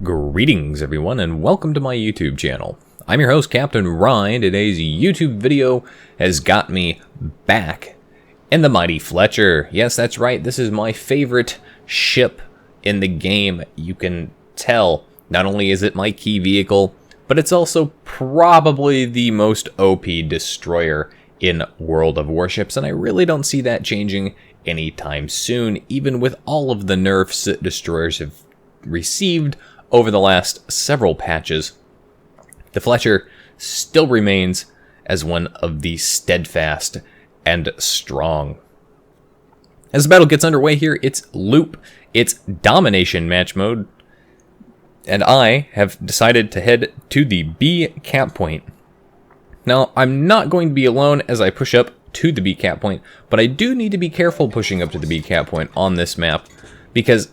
Greetings everyone and welcome to my YouTube channel. I'm your host Captain Ryan. Today's YouTube video has got me back in the mighty Fletcher. Yes, that's right, this is my favorite ship in the game. You can tell, not only is it my key vehicle, but it's also probably the most OP destroyer in World of Warships, and I really don't see that changing anytime soon, even with all of the nerfs that destroyers have received over the last several patches. The Fletcher still remains as one of the steadfast and strong. As the battle gets underway here, it's loop, it's domination match mode, and I have decided to head to the B cap point. Now, I'm not going to be alone as I push up to the B cap point, but I do need to be careful pushing up to the B cap point on this map because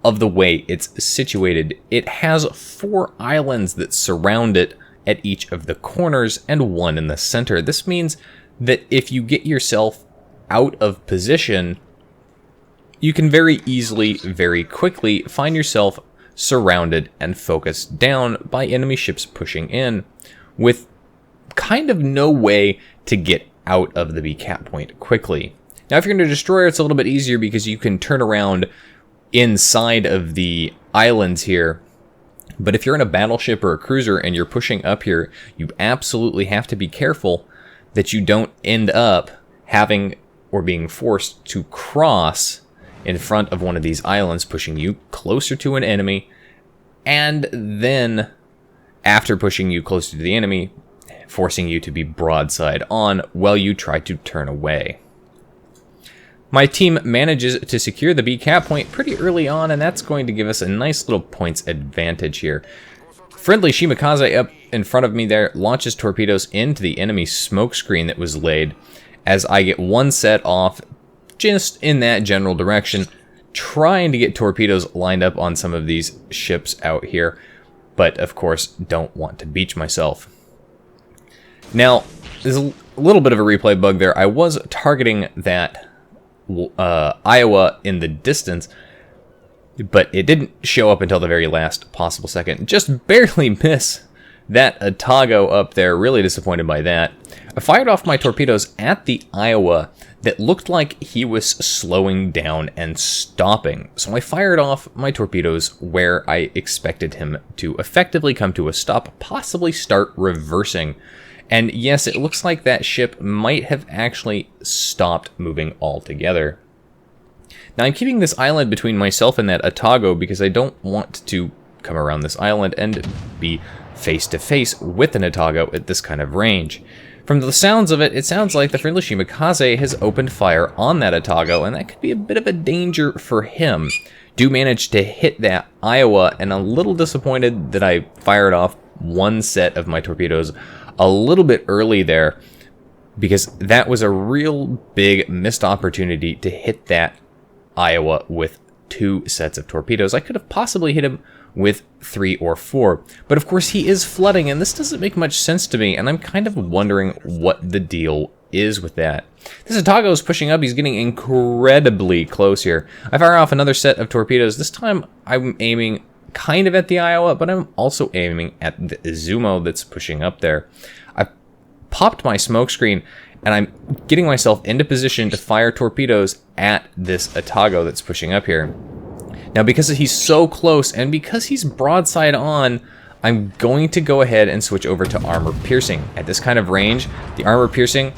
of the way it's situated. It has 4 islands that surround it at each of the corners and 1 in the center. This means that if you get yourself out of position, you can very easily, very quickly find yourself surrounded and focused down by enemy ships pushing in, with kind of no way to get out of the B cap point quickly. Now, if you're in a destroyer, it's a little bit easier because you can turn around inside of the islands here. But if you're in a battleship or a cruiser and you're pushing up here, you absolutely have to be careful that you don't end up having or being forced to cross in front of one of these islands, pushing you closer to an enemy, and then after pushing you closer to the enemy, forcing you to be broadside on while you try to turn away. My team manages to secure the B cap point pretty early on, and that's going to give us a nice little points advantage here. Friendly Shimakaze up in front of me there launches torpedoes into the enemy smoke screen that was laid as I get one set off just in that general direction, trying to get torpedoes lined up on some of these ships out here, but of course don't want to beach myself. Now, there's a little bit of a replay bug there. I was targeting that Iowa in the distance, but it didn't show up until the very last possible second. Just barely miss that Otago up there. Really disappointed by that. I fired off my torpedoes at the Iowa that looked like he was slowing down and stopping. So I fired off my torpedoes where I expected him to effectively come to a stop, possibly start reversing. And yes, it looks like that ship might have actually stopped moving altogether. Now, I'm keeping this island between myself and that Otago because I don't want to come around this island and be face-to-face with an Otago at this kind of range. From the sounds of it, it sounds like the friendly Shimakaze has opened fire on that Otago, and that could be a bit of a danger for him. Do manage to hit that Iowa, and I'm a little disappointed that I fired off one set of my torpedoes a little bit early there, because that was a real big missed opportunity to hit that Iowa with 2 sets of torpedoes. I could have possibly hit him with 3 or 4, but of course he is flooding, and this doesn't make much sense to me, and I'm kind of wondering what the deal is with that. This Otago is pushing up. He's getting incredibly close here. I fire off another set of torpedoes. This time I'm aiming kind of at the Iowa, but I'm also aiming at the Izumo that's pushing up there. I've popped my smoke screen, and I'm getting myself into position to fire torpedoes at this Otago that's pushing up here. Now, because he's so close, and because he's broadside on, I'm going to go ahead and switch over to armor piercing. At this kind of range, the armor piercing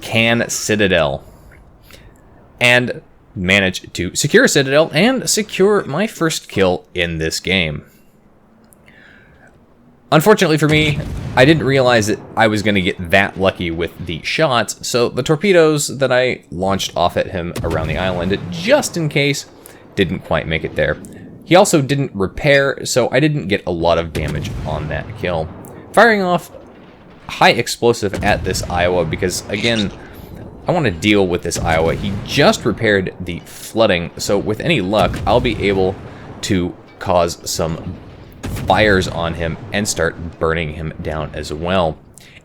can Citadel. And manage to secure a Citadel and secure my first kill in this game. Unfortunately for me, I didn't realize that I was going to get that lucky with the shots, so the torpedoes that I launched off at him around the island, just in case, didn't quite make it there. He also didn't repair, so I didn't get a lot of damage on that kill. Firing off high explosive at this Iowa because, again, I want to deal with this Iowa. He just repaired the flooding, so with any luck, I'll be able to cause some fires on him and start burning him down as well.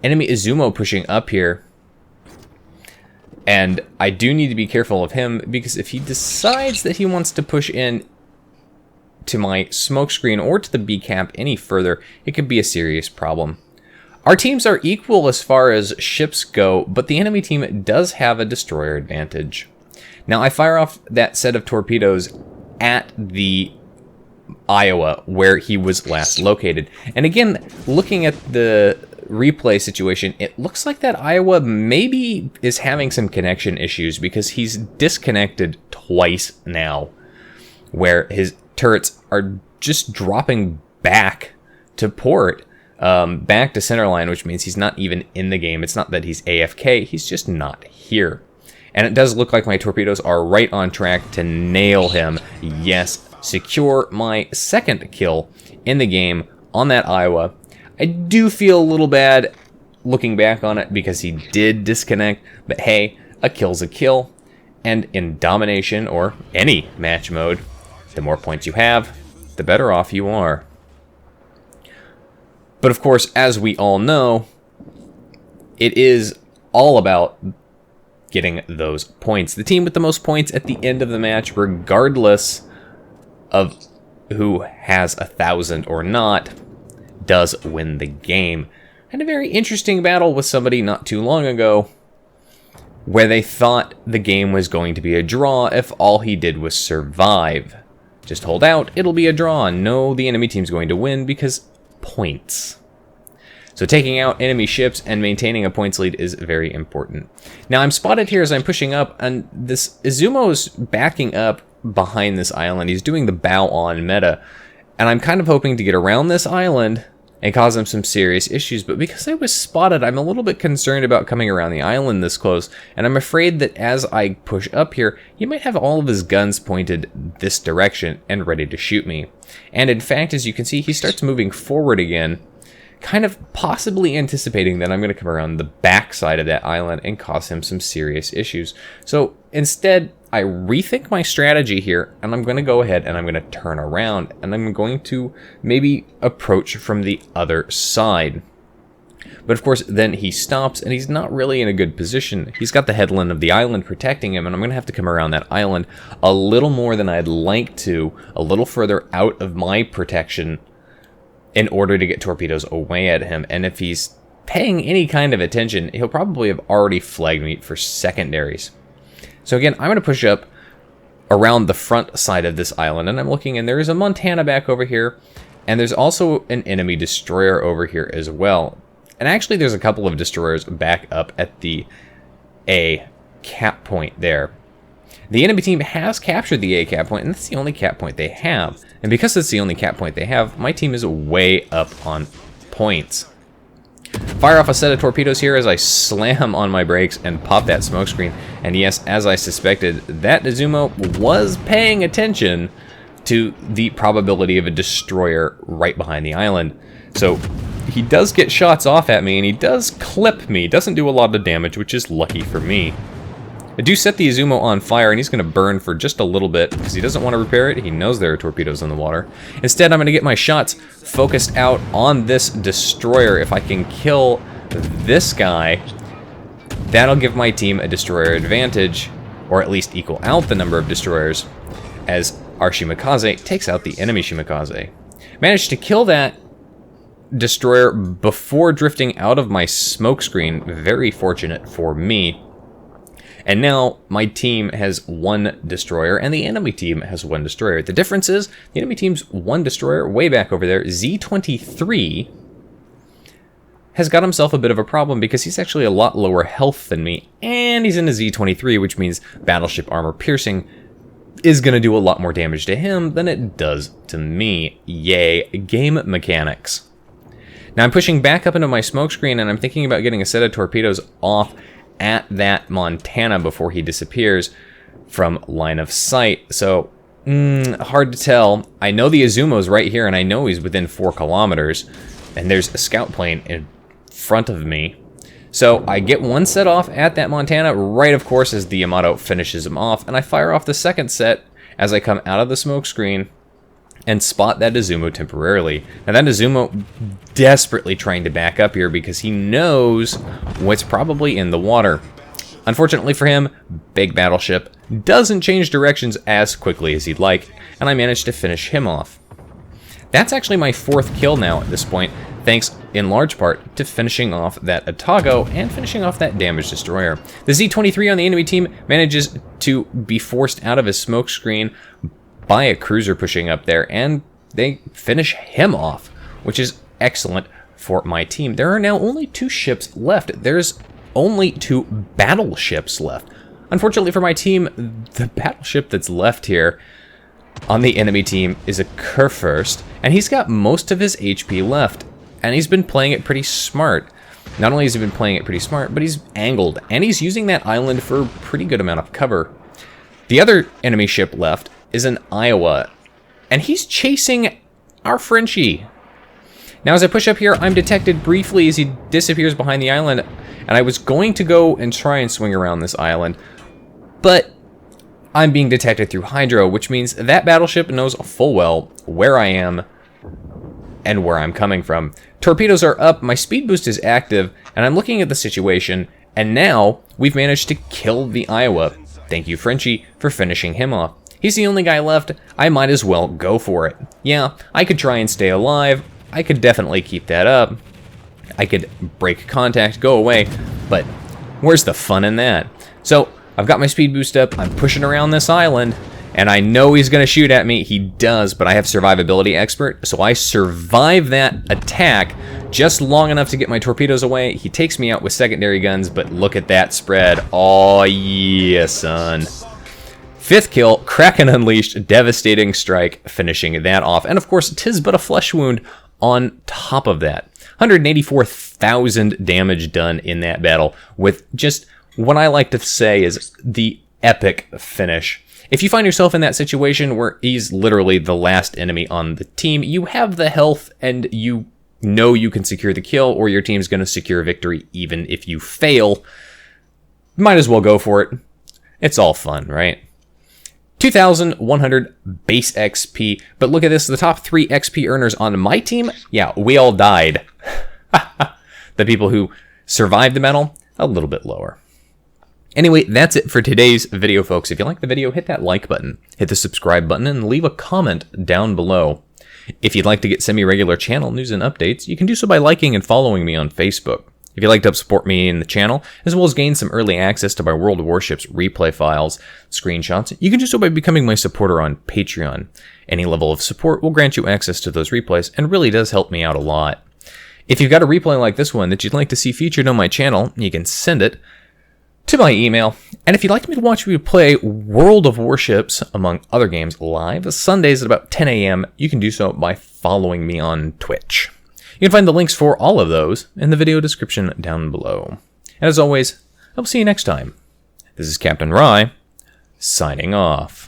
Enemy Izumo pushing up here, and I do need to be careful of him because if he decides that he wants to push in to my smokescreen or to the B cap any further, it could be a serious problem. Our teams are equal as far as ships go, but the enemy team does have a destroyer advantage. Now I fire off that set of torpedoes at the Iowa where he was last located. And again, looking at the replay situation, it looks like that Iowa maybe is having some connection issues because he's disconnected twice now, where his turrets are just dropping back to port, back to centerline, which means he's not even in the game. It's not that he's AFK, he's just not here. And it does look like my torpedoes are right on track to nail him. Yes, secure my second kill in the game on that Iowa. I do feel a little bad looking back on it because he did disconnect, but hey, a kill's a kill. And in domination or any match mode, the more points you have, the better off you are. But of course, as we all know, it is all about getting those points. The team with the most points at the end of the match, regardless of who has 1,000 or not, does win the game. I had a very interesting battle with somebody not too long ago where they thought the game was going to be a draw if all he did was survive. Just hold out, it'll be a draw. No, the enemy team's going to win because points. So taking out enemy ships and maintaining a points lead is very important. Now I'm spotted here as I'm pushing up, and this Izumo's backing up behind this island. He's doing the bow on meta, and I'm kind of hoping to get around this island and cause him some serious issues. But because I was spotted, I'm a little bit concerned about coming around the island this close, and I'm afraid that as I push up here, he might have all of his guns pointed this direction and ready to shoot me. And in fact, as you can see, he starts moving forward again, kind of possibly anticipating that I'm going to come around the back side of that island and cause him some serious issues. So instead, I rethink my strategy here, and I'm going to go ahead and I'm going to turn around, and I'm going to maybe approach from the other side. But of course, then he stops, and he's not really in a good position. He's got the headland of the island protecting him, and I'm going to have to come around that island a little more than I'd like to, a little further out of my protection, in order to get torpedoes away at him. And if he's paying any kind of attention, he'll probably have already flagged me for secondaries. So again, I'm going to push up around the front side of this island, and I'm looking, and there's a Montana back over here, and there's also an enemy destroyer over here as well. And actually, there's a couple of destroyers back up at the A cap point there. The enemy team has captured the A cap point, and that's the only cap point they have. And because it's the only cap point they have, my team is way up on points. Fire off a set of torpedoes here as I slam on my brakes and pop that smokescreen. And yes, as I suspected, that Izumo was paying attention to the probability of a destroyer right behind the island. So he does get shots off at me, and he does clip me. Doesn't do a lot of damage, which is lucky for me. I do set the Izumo on fire, and he's going to burn for just a little bit because he doesn't want to repair it. He knows there are torpedoes in the water. Instead, I'm going to get my shots focused out on this destroyer. If I can kill this guy, that'll give my team a destroyer advantage, or at least equal out the number of destroyers, as our Shimikaze takes out the enemy Shimikaze. Managed to kill that destroyer before drifting out of my smokescreen. Very fortunate for me. And now my team has one destroyer, and the enemy team has one destroyer. The difference is the enemy team's one destroyer way back over there, Z23, has got himself a bit of a problem because he's actually a lot lower health than me, and he's in a Z23, which means battleship armor piercing is going to do a lot more damage to him than it does to me. Yay, game mechanics. Now I'm pushing back up into my smokescreen, and I'm thinking about getting a set of torpedoes off at that Montana before he disappears from line of sight. So, hard to tell. I know the Izumo's right here, and I know he's within 4 kilometers, and there's a scout plane in front of me. So I get one set off at that Montana, right of course as the Yamato finishes him off, and I fire off the second set as I come out of the smoke screen and spot that Izumo temporarily. Now that Izumo desperately trying to back up here because he knows what's probably in the water. Unfortunately for him, big battleship doesn't change directions as quickly as he'd like, and I managed to finish him off. That's actually my 4th kill now at this point, thanks in large part to finishing off that Atago and finishing off that damage destroyer. The Z-23 on the enemy team manages to be forced out of his smoke screen by a cruiser pushing up there, and they finish him off, which is excellent for my team. There are now only 2 ships left. There's only 2 battleships left. Unfortunately for my team, the battleship that's left here on the enemy team is a Kurfürst, and he's got most of his HP left, and he's been playing it pretty smart. Not only has he been playing it pretty smart, but he's angled, and he's using that island for a pretty good amount of cover. The other enemy ship left is an Iowa, and he's chasing our Frenchie. Now as I push up here, I'm detected briefly as he disappears behind the island, and I was going to go and try and swing around this island, but I'm being detected through Hydro, which means that battleship knows full well where I am and where I'm coming from. Torpedoes are up, my speed boost is active, and I'm looking at the situation, and now we've managed to kill the Iowa. Thank you, Frenchie, for finishing him off. He's the only guy left. I might as well go for it. Yeah, I could try and stay alive. I could definitely keep that up. I could break contact, go away, but where's the fun in that? So I've got my speed boost up, I'm pushing around this island, and I know he's gonna shoot at me. He does, but I have survivability expert, so I survive that attack just long enough to get my torpedoes away. He takes me out with secondary guns, but look at that spread. Oh yeah, son. 5th kill, Kraken Unleashed, devastating strike, finishing that off. And of course, 'tis but a flesh wound on top of that. 184,000 damage done in that battle with just what I like to say is the epic finish. If you find yourself in that situation where he's literally the last enemy on the team, you have the health and you know you can secure the kill, or your team's going to secure victory even if you fail, might as well go for it. It's all fun, right? 2,100 base XP, but look at this, the top 3 XP earners on my team, yeah, we all died. The people who survived the battle, a little bit lower. Anyway, that's it for today's video, folks. If you like the video, hit that like button, hit the subscribe button, and leave a comment down below. If you'd like to get semi-regular channel news and updates, you can do so by liking and following me on Facebook. If you'd like to help support me in the channel, as well as gain some early access to my World of Warships replay files, screenshots, you can do so by becoming my supporter on Patreon. Any level of support will grant you access to those replays and really does help me out a lot. If you've got a replay like this one that you'd like to see featured on my channel, you can send it to my email. And if you'd like me to watch me play World of Warships, among other games, live Sundays at about 10 a.m., you can do so by following me on Twitch. You can find the links for all of those in the video description down below. And as always, I'll see you next time. This is Captain Rye, signing off.